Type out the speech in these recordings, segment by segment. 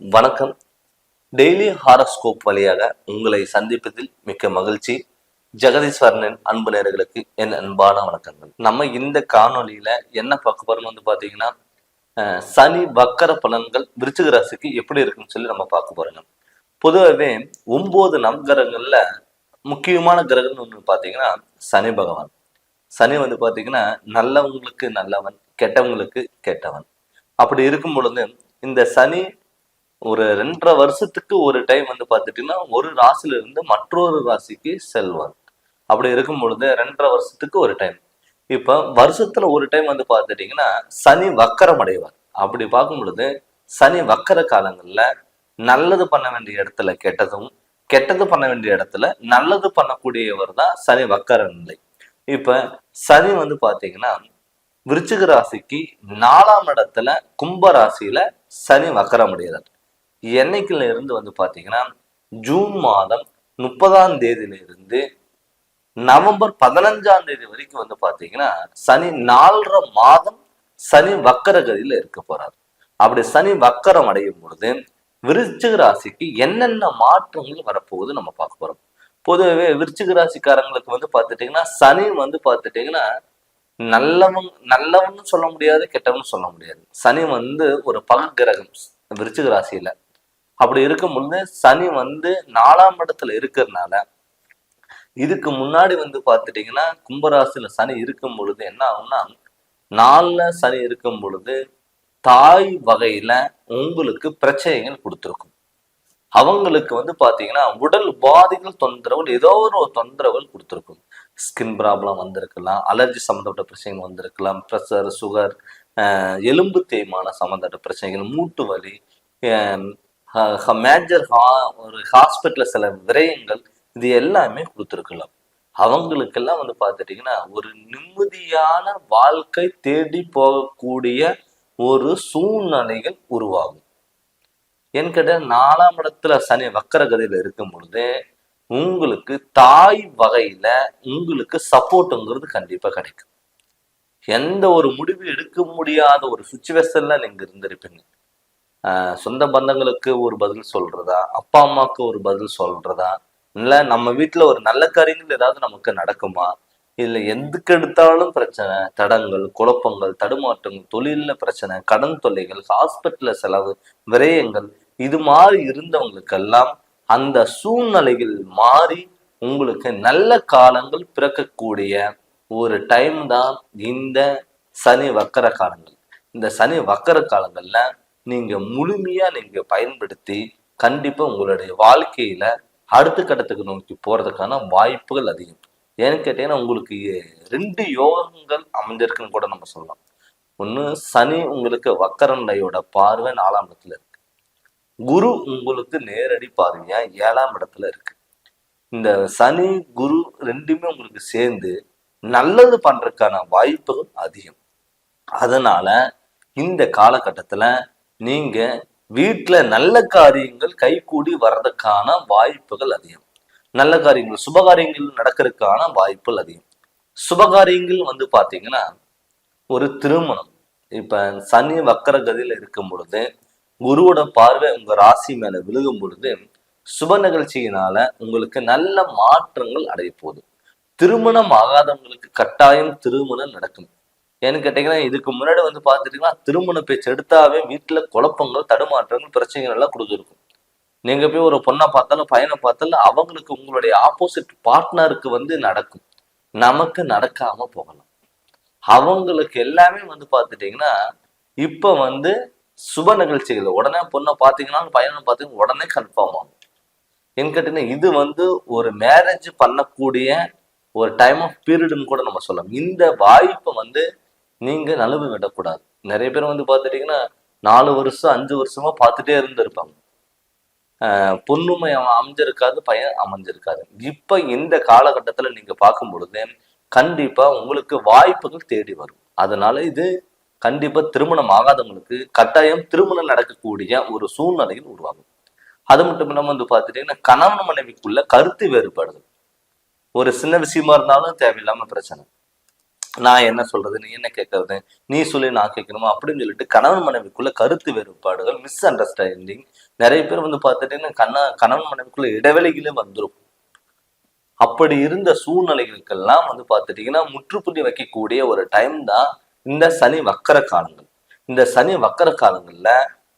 வணக்கம். Daily horoscope வழியாக உங்களை சந்திப்பதில் மிக்க மகிழ்ச்சி. ஜெகதீஸ்வரனின் அன்பு நேயர்களுக்கு என் அன்பான வணக்கங்கள். நம்ம இந்த காணொலியில என்ன பார்க்க போறோம்னு பாத்தீங்கன்னா, சனி வக்கர பலன்கள் விருச்சிக ராசிக்கு எப்படி இருக்குன்னு சொல்லி நம்ம பார்க்க போறோங்க. பொதுவாகவே 9 நவகிரகங்கள்ல முக்கியமான கிரகம்னு ஒன்று பாத்தீங்கன்னா சனி பகவான். சனி பாத்தீங்கன்னா நல்லவங்களுக்கு நல்லவன், கெட்டவங்களுக்கு கெட்டவன். அப்படி இருக்கும் பொழுது இந்த சனி ஒரு 2.5 வருஷத்துக்கு ஒரு டைம் பாத்துட்டீங்கன்னா ஒரு ராசில இருந்து மற்றொரு ராசிக்கு செல்வார். அப்படி இருக்கும் பொழுது 2.5 வருஷத்துக்கு ஒரு டைம். இப்ப வருஷத்துல ஒரு டைம் பாத்துட்டீங்கன்னா சனி வக்கரம் அடைவார். அப்படி பார்க்கும் பொழுது சனி வக்கர காலங்கள்ல நல்லது பண்ண வேண்டிய இடத்துல கெட்டதும், கெட்டது பண்ண வேண்டிய இடத்துல நல்லது பண்ணக்கூடியவர் தான் சனி வக்கர நிலை. இப்ப சனி பாத்தீங்கன்னா விருச்சிக ராசிக்கு 4ஆம் இடத்துல கும்ப ராசியில சனி வக்கரம் அடைகிறார். என்னைக்குல இருந்து பாத்தீங்கன்னா ஜூன் மாதம் 30ஆம் தேதியில இருந்து நவம்பர் 15ஆம் தேதி வரைக்கும் பாத்தீங்கன்னா சனி 4.5 மாதம் சனி வக்கரகதியில இருக்க போறார். அப்படி சனி வக்கரம் அடையும் பொழுது விருச்சிக ராசிக்கு என்னென்ன மாற்றங்கள் வரப்போகுது நம்ம பார்க்க போறோம். பொதுவாகவே விருச்சிக ராசிக்காரங்களுக்கு பாத்துட்டீங்கன்னா சனி பாத்துட்டீங்கன்னா நல்லவன்னு சொல்ல முடியாது, கெட்டவன்னு சொல்ல முடியாது. சனி ஒரு பக கிரகம் விருச்சிக ராசியில. அப்படி இருக்கும் பொழுது சனி 4ஆம் இடத்துல இருக்கிறதுனால இதுக்கு முன்னாடி பாத்துட்டீங்கன்னா கும்பராசியில சனி இருக்கும் பொழுது என்ன ஆகும்னா 4ல சனி இருக்கும் பொழுது தாய் வகையில உங்களுக்கு பிரச்சனைகள் கொடுத்துருக்கும். அவங்களுக்கு பாத்தீங்கன்னா உடல் பாதிகள் தொந்தரவுகள் ஏதோ ஒரு தொந்தரவுகள் கொடுத்துருக்கும். ஸ்கின் ப்ராப்ளம் வந்திருக்கலாம், அலர்ஜி சம்மந்தப்பட்ட பிரச்சனைகள் வந்திருக்கலாம், ப்ரெஷர், சுகர், எலும்பு தேய்மான சம்மந்தப்பட்ட பிரச்சனைகள், மூட்டு வலி, மேஜர் ஒரு ஹாஸ்பிட்டல்ல சில விரயங்கள், இது எல்லாமே கொடுத்துருக்கலாம். அவங்களுக்கெல்லாம் பார்த்துட்டீங்கன்னா ஒரு நிம்மதியான வாழ்க்கை தேடி போகக்கூடிய ஒரு சூழ்நிலைகள் உருவாகும். ஏன்னு கேட்ட 4ஆம் இடத்துல சனி வக்கர கதியில இருக்கும் பொழுது உங்களுக்கு தாய் வகையில உங்களுக்கு சப்போர்ட்டுங்கிறது கண்டிப்பா கிடைக்கும். எந்த ஒரு முடிவு எடுக்க முடியாத ஒரு சுச்சுவேஷன்ல நீங்க இருந்திருப்பீங்க. சொந்த பந்தங்களுக்கு ஒரு பதில் சொல்றதா, அப்பா அம்மாவுக்கு ஒரு பதில் சொல்றதா, இல்ல நம்ம வீட்டுல ஒரு நல்ல காரியங்கள் ஏதாவது நமக்கு நடக்குமா, இல்ல எதுக்கு எடுத்தாலும் பிரச்சனை, தடங்கள், குழப்பங்கள், தடுமாற்றங்கள், தொழில பிரச்சனை, கடன் தொல்லைகள், ஹாஸ்பிட்டல்ல செலவு, விரயங்கள், இது மாதிரி இருந்தவங்களுக்கெல்லாம் அந்த சூழ்நிலைகள் மாறி உங்களுக்கு நல்ல காலங்கள் பிறக்கக்கூடிய ஒரு டைம் தான் இந்த சனி வக்கர காலங்கள். இந்த சனி வக்கர காலங்கள்ல நீங்க முழுமையா நீங்க பயன்படுத்தி கண்டிப்பா உங்களுடைய வாழ்க்கையில அடுத்த கட்டத்துக்கு நோக்கி போறதுக்கான வாய்ப்புகள் அதிகம். ஏன்னு கேட்டீங்கன்னா உங்களுக்கு 2 யோகங்கள் அமைஞ்சிருக்குன்னு கூட நம்ம சொல்லலாம். ஒண்ணு, சனி உங்களுக்கு வக்கர நிலையோட பார்வை 4ஆம் இடத்துல இருக்கு. குரு உங்களுக்கு நேரடி பார்வையா 7ஆம் இடத்துல இருக்கு. இந்த சனி குரு ரெண்டுமே உங்களுக்கு சேர்ந்து நல்லது பண்றதுக்கான வாய்ப்புகள் அதிகம். அதனால இந்த காலகட்டத்துல நீங்க வீட்டுல நல்ல காரியங்கள் கைகூடி வர்றதுக்கான வாய்ப்புகள் அதிகம். நல்ல காரியங்கள், சுபகாரியங்கள் நடக்கிறதுக்கான வாய்ப்புகள் அதிகம். சுபகாரியங்கள் பாத்தீங்கன்னா ஒரு திருமணம். இப்ப சனி வக்கர கதியில இருக்கும் பொழுது குருவோட பார்வை உங்க ராசி மேல விழுகும் பொழுது சுப நிகழ்ச்சியினால உங்களுக்கு நல்ல மாற்றங்கள் அடைய போகுது. திருமணம் ஆகாதவங்களுக்கு கட்டாயம் திருமணம் நடக்கும். ஏன்னு கேட்டீங்கன்னா இதுக்கு முன்னாடி பாத்துட்டீங்கன்னா திருமண பேச்சு எடுத்தாவே வீட்டுல குழப்பங்கள், தடுமாற்றங்கள், பிரச்சனைகள் எல்லாம் கொடுத்துருக்கும். நீங்க போய் ஒரு பொண்ணை பார்த்தாலும் பையனை பார்த்தாலும் அவங்களுக்கு உங்களுடைய ஆப்போசிட் பார்ட்னருக்கு நடக்கும், நமக்கு நடக்காம போகலாம். அவங்களுக்கு எல்லாமே பாத்துட்டீங்கன்னா இப்ப சுப நிகழ்ச்சிகள் உடனே பொண்ணை பார்த்தீங்கன்னா பையனை பார்த்தீங்கன்னா உடனே கன்ஃபார்ம் ஆகும். ஏன்னு கேட்டீங்கன்னா இது ஒரு மேரேஜ் பண்ணக்கூடிய ஒரு டைம் ஆஃப் பீரியட்னு கூட நம்ம சொல்லலாம். இந்த வாய்ப்பை நீங்க நழுவு விடக்கூடாது. நிறைய பேர் பாத்துட்டீங்கன்னா 4 வருஷம் 5 வருஷமா பார்த்துட்டே இருந்திருப்பாங்க. பொண்ணுமை அமைஞ்சிருக்காது, பையன் அமைஞ்சிருக்காது. இப்ப இந்த காலகட்டத்துல நீங்க பார்க்கும் பொழுது கண்டிப்பா உங்களுக்கு வாய்ப்புகள் தேடி வரும். அதனால இது கண்டிப்பா திருமணம் ஆகாதவங்களுக்கு கட்டாயம் திருமணம் நடக்கக்கூடிய ஒரு சூழ்நிலையில் உருவாகும். அது மட்டும் இல்லாம பாத்துட்டீங்கன்னா கணவன் மனைவிக்குள்ள கருத்து வேறுபாடுகள் ஒரு சின்ன விஷயமா இருந்தாலும் தேவையில்லாம பிரச்சனை. நான் என்ன சொல்றது, நீ என்ன கேட்கறது, நீ சொல்லி நான் கேட்கணுமா அப்படின்னு சொல்லிட்டு கணவன் மனைவிக்குள்ள கருத்து வேறுபாடுகள், மிஸ் அண்டர்ஸ்டாண்டிங், நிறைய பேர் வந்து பார்த்துட்டீங்கன்னா கணவன் மனைவிக்குள்ள இடைவெளிகளே வந்துடும். அப்படி இருந்த சூழ்நிலைகளுக்கெல்லாம் வந்து பார்த்துட்டீங்கன்னா முற்றுப்புள்ளி வைக்கக்கூடிய ஒரு டைம் தான் இந்த சனி வக்கர காலங்கள். இந்த சனி வக்கர காலங்கள்ல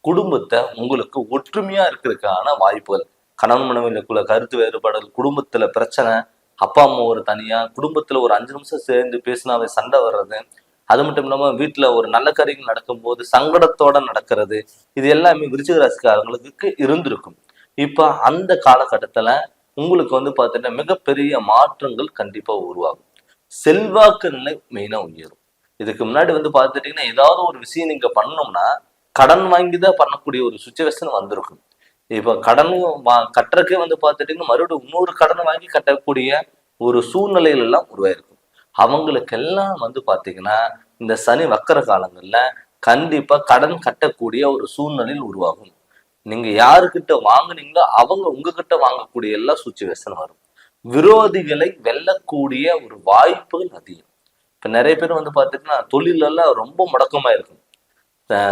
குடும்பத்தை உங்களுக்கு ஒற்றுமையா இருக்கிறதுக்கான வாய்ப்புகள், கணவன் மனைவிக்குள்ள கருத்து வேறுபாடுகள், குடும்பத்துல பிரச்சனை, அப்பா அம்மா ஒரு தனியா, குடும்பத்துல ஒரு 5 நிமிஷம் சேர்ந்து பேசினாவே சண்டை வர்றது, அது மட்டும் இல்லாம வீட்டுல ஒரு நல்ல காரியங்கள் நடக்கும்போது சங்கடத்தோட நடக்கிறது, இது எல்லாமே விருச்சிக ராசிக்காரங்களுக்கு இருந்திருக்கும். இப்ப அந்த காலகட்டத்துல உங்களுக்கு வந்து பாத்தீங்கன்னா மிகப்பெரிய மாற்றங்கள் கண்டிப்பா உருவாகும். செல்வாக்கு நிலை மெயினா உயரும். இதுக்கு முன்னாடி வந்து பாத்துட்டீங்கன்னா ஏதாவது ஒரு விஷயம் நீங்க பண்ணோம்னா கடன் வாங்கிதான் பண்ணக்கூடிய ஒரு சுச்சுவேஷன் வந்திருக்கும். இப்ப கடன் கட்டுறக்கே வந்து பாத்துட்டீங்கன்னா மறுபடியும் இன்னொரு கடனை வாங்கி கட்டக்கூடிய ஒரு சூழ்நிலைகள் எல்லாம் உருவாயிருக்கும். அவங்களுக்கெல்லாம் வந்து பாத்தீங்கன்னா இந்த சனி வக்கர காலங்கள்ல கண்டிப்பா கடன் கட்டக்கூடிய ஒரு சூழ்நிலையில் உருவாகும். நீங்க யாருக்கிட்ட வாங்குனீங்களோ அவங்க உங்ககிட்ட வாங்கக்கூடிய எல்லா சுச்சுவேஷன் வரும். விரோதிகளை வெல்லக்கூடிய ஒரு வாய்ப்புகள் அதிகம். இப்ப நிறைய பேர் வந்து பாத்தீங்கன்னா தொழில் எல்லாம் ரொம்ப முடக்கமா இருக்கும்.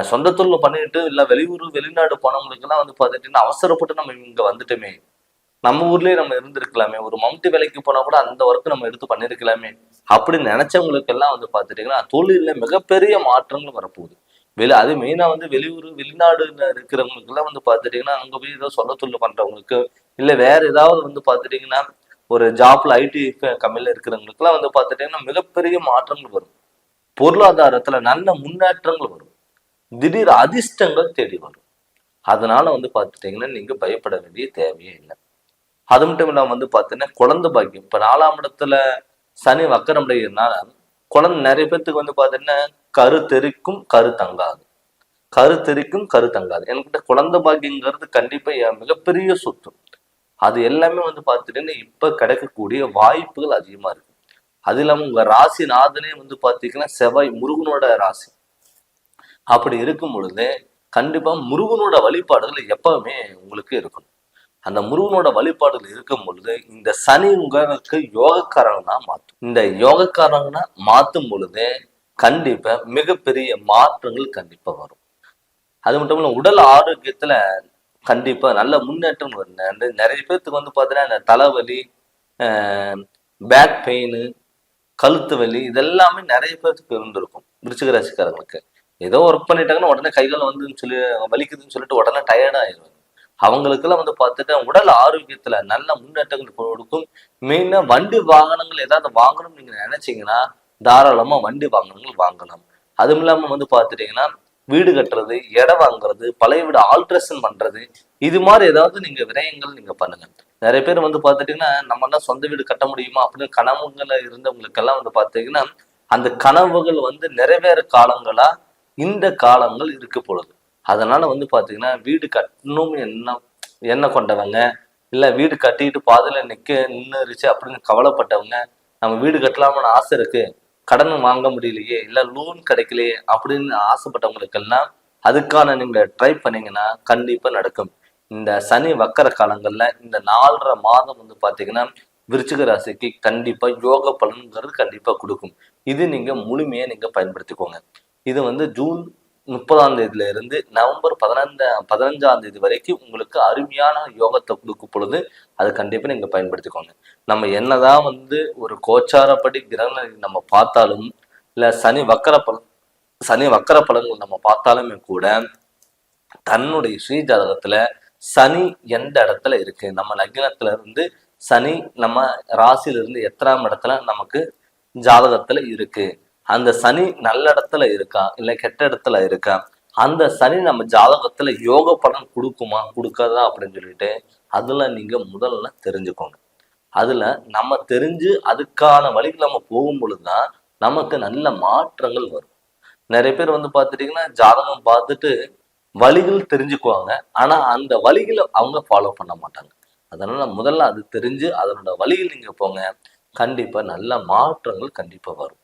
சொந்த தொழில் பண்ணிட்டு இல்ல வெளியூர் வெளிநாடு போனவங்களுக்கு எல்லாம் வந்து பாத்துட்டீங்கன்னா அவசரப்பட்டு நம்ம இங்க வந்துட்டோமே, நம்ம ஊர்லயே நம்ம இருந்திருக்கலாமே, ஒரு மம்டி வேலைக்கு போனா கூட அந்த ஒர்க் நம்ம எடுத்து பண்ணிருக்கலாமே அப்படின்னு நினைச்சவங்களுக்கு எல்லாம் வந்து பாத்துட்டீங்கன்னா தொழில மிகப்பெரிய மாற்றங்கள் வரப்போகுது. அது மெயினா வந்து வெளியூர் வெளிநாடுல இருக்கிறவங்களுக்கு எல்லாம் வந்து பாத்துட்டீங்கன்னா அங்க போய் ஏதோ சொந்த தொழில் பண்றவங்களுக்கு இல்ல வேற ஏதாவது வந்து பாத்துட்டீங்கன்னா ஒரு ஜாப்ல ஐடி கம்பெனில இருக்கிறவங்களுக்கு எல்லாம் வந்து பாத்துட்டீங்கன்னா மிகப்பெரிய மாற்றங்கள் வரும். பொருளாதாரத்துல நல்ல முன்னேற்றங்கள் வரும். திடீர் அதிர்ஷ்டங்கள் தேடி வரும். அதனால வந்து பாத்துட்டீங்கன்னா நீங்க பயப்பட வேண்டிய தேவையே இல்லை. அது மட்டும் இல்லாம வந்து பாத்தீங்கன்னா குழந்தை பாக்கியம். இப்ப 4ஆம் இடத்துல சனி வக்கரம் அடைகிறதுனால குழந்தை நிறைய பேர்த்துக்கு வந்து பாத்தீங்கன்னா கருத்தெரிக்கும் கருத்தங்காது, கருத்தெரிக்கும் கருத்தங்காது. என்கிட்ட குழந்தை பாக்கியங்கிறது கண்டிப்பா மிகப்பெரிய சொத்து. அது எல்லாமே வந்து பாத்துட்டீங்கன்னா இப்ப கிடைக்கக்கூடிய வாய்ப்புகள் அதிகமா இருக்கு. அது இல்லாம உங்க ராசி நாதனே வந்து பாத்தீங்கன்னா செவ்வாய், முருகனோட ராசி. அப்படி இருக்கும் பொழுது கண்டிப்பா முருகனோட வழிபாடுகள் எப்பவுமே உங்களுக்கு இருக்கணும். அந்த முருகனோட வழிபாடுகள் இருக்கும் பொழுது இந்த சனி உங்களுக்கு யோகக்காரனா மாற்றும். இந்த யோகக்காரனா மாற்றும் பொழுது கண்டிப்பா மிகப்பெரிய மாற்றங்கள் கண்டிப்பா வரும். அது மட்டும் இல்ல உடல் ஆரோக்கியத்துல கண்டிப்பா நல்ல முன்னேற்றம் வரும். நிறைய பேர்த்துக்கு வந்து பாத்தீங்கன்னா இந்த தலைவலி, பேக் பெயின், கழுத்து வலி இதெல்லாமே நிறைய பேர்த்துக்கு இருந்திருக்கும் விருச்சிக ராசிக்காரங்களுக்கு. ஏதோ ஒர்க் பண்ணிட்டாங்கன்னா உடனே கைகால வந்து சொல்லி வலிக்குதுன்னு சொல்லிட்டு உடனே டயர்டா ஆயிடுவாங்க. அவங்களுக்கெல்லாம் வந்து பார்த்துட்டு உடல் ஆரோக்கியத்துல நல்ல முன்னேற்றங்கள் கொடுக்கும். மெயினா வண்டி வாகனங்கள் ஏதாவது வாங்கணும்னு நீங்க நினைச்சீங்கன்னா தாராளமா வண்டி வாகனங்கள் வாங்கலாம். அதுவும் இல்லாம வந்து பார்த்துட்டீங்கன்னா வீடு கட்டுறது, இடம் வாங்குறது, பழைய வீடு ஆல்ட்ரேஷன் பண்றது, இது மாதிரி ஏதாவது நீங்க விரயங்கள் நீங்க பண்ணுங்க. நிறைய பேர் வந்து பார்த்துட்டீங்கன்னா நம்ம எல்லாம் சொந்த வீடு கட்ட முடியுமா அப்படின்னு கனவுகளை இருந்தவங்களுக்கெல்லாம் வந்து பார்த்தீங்கன்னா அந்த கனவுகள் வந்து நிறைவேற காலங்களா இந்த காலங்கள் இருக்க பொழுது. அதனால வந்து பாத்தீங்கன்னா வீடு கட்டணும் என்ன கொண்டவங்க, இல்ல வீடு கட்டிட்டு பாதையில நின்னுருச்சு அப்படின்னு கவலைப்பட்டவங்க, நம்ம வீடு கட்டலாம்னு ஆசை இருக்கு, கடன் வாங்க முடியலையே, இல்ல லோன் கிடைக்கலையே அப்படின்னு ஆசைப்பட்டவங்களுக்கெல்லாம் அதுக்கான நீங்க ட்ரை பண்ணீங்கன்னா கண்டிப்பா நடக்கும். இந்த சனி வக்கர காலங்கள்ல இந்த 4.5 மாதம் வந்து பாத்தீங்கன்னா விருச்சிக ராசிக்கு கண்டிப்பா யோக பலன்கிறது கண்டிப்பா கொடுக்கும். இது நீங்க முழுமையா நீங்க பயன்படுத்திக்கோங்க. இது வந்து ஜூன் 30ஆம் தேதியில இருந்து நவம்பர் 15ஆம் தேதி வரைக்கும் உங்களுக்கு அருமையான யோகத்தை கொடுக்கும் பொழுது அது கண்டிப்பா நீங்க பயன்படுத்திக்கோங்க. நம்ம என்னதான் வந்து ஒரு கோச்சாரப்படி கிரகணம் நம்ம பார்த்தாலும் இல்ல சனி வக்கர பலன்கள் நம்ம பார்த்தாலுமே கூட தன்னுடைய சுய ஜாதகத்துல சனி எந்த இடத்துல இருக்கு, நம்ம லக்னத்துல இருந்து சனி நம்ம ராசியில இருந்து எத்தனாம் இடத்துல நமக்கு ஜாதகத்துல இருக்கு, அந்த சனி நல்ல இடத்துல இருக்கா இல்ல கெட்ட இடத்துல இருக்கா, அந்த சனி நம்ம ஜாதகத்துல யோக பலன் கொடுக்குமா கொடுக்காதா அப்படின்னு சொல்லிட்டு அதுல நீங்க முதல்ல தெரிஞ்சுக்கோங்க. அதுல நம்ம தெரிஞ்சு அதுக்கான வழிகள் நம்ம போகும் பொழுதுதான் நமக்கு நல்ல மாற்றங்கள் வரும். நிறைய பேர் வந்து பார்த்துட்டீங்கன்னா ஜாதகம் பார்த்துட்டு வழிகள் தெரிஞ்சுக்குவாங்க, ஆனா அந்த வழிகளை அவங்க ஃபாலோ பண்ண மாட்டாங்க. அதனால முதல்ல அது தெரிஞ்சு அதனோட வழிகள் நீங்க போங்க, கண்டிப்பா நல்ல மாற்றங்கள் கண்டிப்பா வரும்.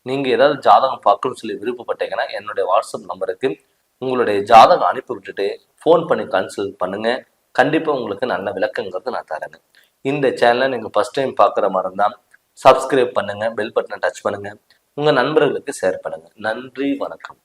நீங்க ஏதாவது ஜாதகம் பார்க்கணும்னு சொல்லி விருப்பப்பட்டீங்கன்னா என்னுடைய வாட்ஸ்அப் நம்பருக்கு உங்களுடைய ஜாதகம் அனுப்பி விட்டுட்டு ஃபோன் பண்ணி கன்சல்ட் பண்ணுங்க. கண்டிப்பா உங்களுக்கு நல்ல விளக்கங்கிறது நான் தரேங்க. இந்த சேனலை நீங்க ஃபர்ஸ்ட் டைம் பார்க்குற மாதிரி இருந்தால் சப்ஸ்கிரைப் பண்ணுங்க, பெல் பட்டனை டச் பண்ணுங்க. உங்க நண்பர்களுக்கு ஷேர் பண்ணுங்க. நன்றி, வணக்கம்.